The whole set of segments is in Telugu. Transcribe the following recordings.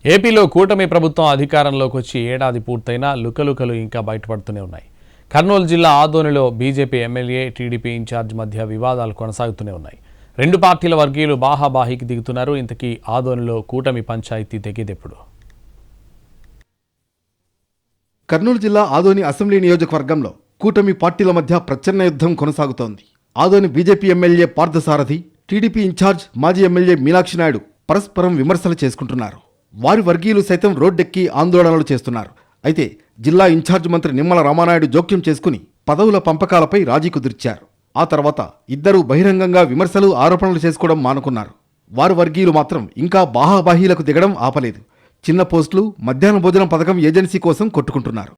ఏపీలో కూటమి ప్రభుత్వం అధికారంలోకి వచ్చి ఏడాది పూర్తయినా లుకలుకలు ఇంకా బయటపడుతూనే ఉన్నాయి. కర్నూలు జిల్లా ఆదోనిలో బీజేపీ ఎమ్మెల్యే, టీడీపీ ఇన్ఛార్జ్ మధ్య వివాదాలు కొనసాగుతూనే ఉన్నాయి. రెండు పార్టీల వర్గీయులు బాహాబాహికి దిగుతున్నారు. ఇంతకీ ఆదోనిలో కూటమి పంచాయతీ తెగేదెప్పుడు? కర్నూలు జిల్లా ఆదోని అసెంబ్లీ నియోజకవర్గంలో కూటమి పార్టీల మధ్య ప్రచ్ఛన్న యుద్ధం కొనసాగుతోంది. Adoni BJP MLA Parthasarathi, TDP incharge మాజీ ఎమ్మెల్యే మీనాక్షి నాయుడు పరస్పరం విమర్శలు చేసుకుంటున్నారు. వారి వర్గీయులు సైతం రోడ్డెక్కి ఆందోళనలు చేస్తున్నారు. అయితే జిల్లా ఇన్ఛార్జ్ మంత్రి నిమ్మల రామానాయుడు జోక్యం చేసుకుని పదవుల పంపకాలపై రాజీ కుదిర్చారు. ఆ తర్వాత ఇద్దరూ బహిరంగంగా విమర్శలు, ఆరోపణలు చేసుకోవడం మానుకున్నారు. వారి వర్గీయులు మాత్రం ఇంకా బాహాబాహీలకు దిగడం ఆపలేదు. చిన్న పోస్టులు, మధ్యాహ్న భోజనం పథకం ఏజెన్సీ కోసం కొట్టుకుంటున్నారు.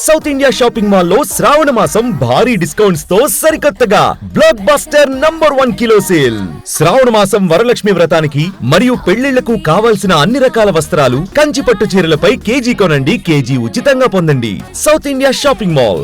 సౌత్ ఇండియా షాపింగ్ మాల్ లో శ్రావణ మాసం భారీ డిస్కౌంట్స్ తో సరికొత్తగా blockbuster number 1 kilo sale. Shravana మాసం వరలక్ష్మి వ్రతానికి మరియు పెళ్లిళ్లకు కావాల్సిన అన్ని రకాల వస్త్రాలు, కంచి పట్టు చీరలపై కేజీ కొనండి, కేజీ ఉచితంగా పొందండి. South India shopping mall.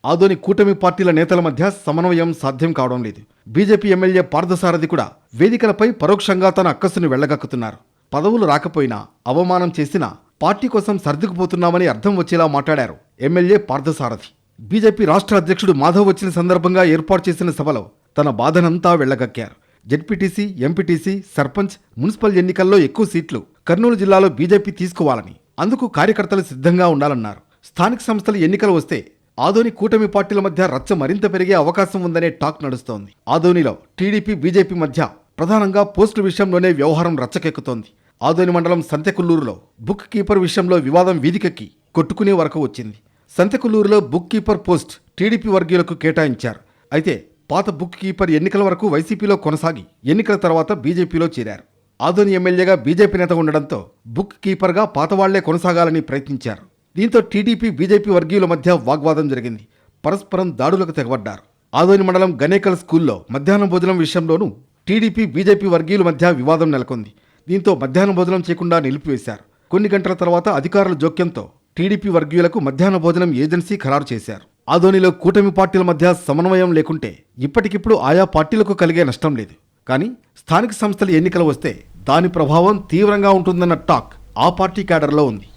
Adoni కూటమి పార్టీల నేతల మధ్య సమన్వయం సాధ్యం కావడం లేదు. బీజేపీ ఎమ్మెల్యే పార్థసారథి కూడా వేదికలపై పరోక్షంగా తన అక్కసుని వెళ్లగక్కుతున్నారు. పదవులు రాకపోయినా, అవమానం చేసినా పార్టీ కోసం సర్దుకుపోతున్నామని అర్థం వచ్చేలా మాట్లాడారు ఎమ్మెల్యే పార్థసారథి. బీజేపీ రాష్ట్ర అధ్యక్షుడు మాధవ్ వచ్చిన సందర్భంగా ఏర్పాటు చేసిన సభలో తన బాధనంతా వెళ్లగక్కారు. జెడ్పీటీసీ, ఎంపీటీసీ, సర్పంచ్, మున్సిపల్ ఎన్నికల్లో ఎక్కువ సీట్లు కర్నూలు జిల్లాలో బీజేపీ తీసుకోవాలని, అందుకు కార్యకర్తలు సిద్ధంగా ఉండాలన్నారు. స్థానిక సంస్థల ఎన్నికలు వస్తే ఆదోని కూటమి పార్టీల మధ్య రచ్చ మరింత పెరిగే అవకాశం ఉందనే టాక్ నడుస్తోంది. ఆదోనిలో టీడీపీ, బీజేపీ మధ్య ప్రధానంగా పోస్టుల విషయంలోనే వ్యవహారం రచ్చకెక్కుతోంది. ఆదోని మండలం సంతెకుల్లూరులో బుక్ కీపర్ విషయంలో వివాదం వీధికెక్కి కొట్టుకునే వరకు వచ్చింది. సంతెకుల్లూరులో బుక్ కీపర్ పోస్ట్ టీడీపీ వర్గీయులకు కేటాయించారు. అయితే పాత బుక్ కీపర్ ఎన్నికల వరకు వైసీపీలో కొనసాగి ఎన్నికల తర్వాత బీజేపీలో చేరారు. ఆదోని ఎమ్మెల్యేగా బీజేపీ నేత ఉండడంతో బుక్ కీపర్గా పాతవాళ్లే కొనసాగాలని ప్రయత్నించారు. దీంతో టీడీపీ, బీజేపీ వర్గీయుల మధ్య వాగ్వాదం జరిగింది. పరస్పరం దాడులకు తెగబడ్డారు. ఆదోని మండలం గనేకల్ స్కూల్లో మధ్యాహ్న భోజనం విషయంలోనూ టీడీపీ, బీజేపీ వర్గీయుల మధ్య వివాదం నెలకొంది. దీంతో మధ్యాహ్న భోజనం చేయకుండా నిలిపివేశారు. కొన్ని గంటల తర్వాత అధికారుల జోక్యంతో టీడీపీ వర్గీయులకు మధ్యాహ్న భోజనం ఏజెన్సీ ఖరారు చేశారు. ఆదోనిలో కూటమి పార్టీల మధ్య సమన్వయం లేకుంటే ఇప్పటికిప్పుడు ఆయా పార్టీలకు కలిగే నష్టం లేదు. కానీ స్థానిక సంస్థల ఎన్నికలు వస్తే దాని ప్రభావం తీవ్రంగా ఉంటుందన్న టాక్ ఆ పార్టీ క్యాడర్లో ఉంది.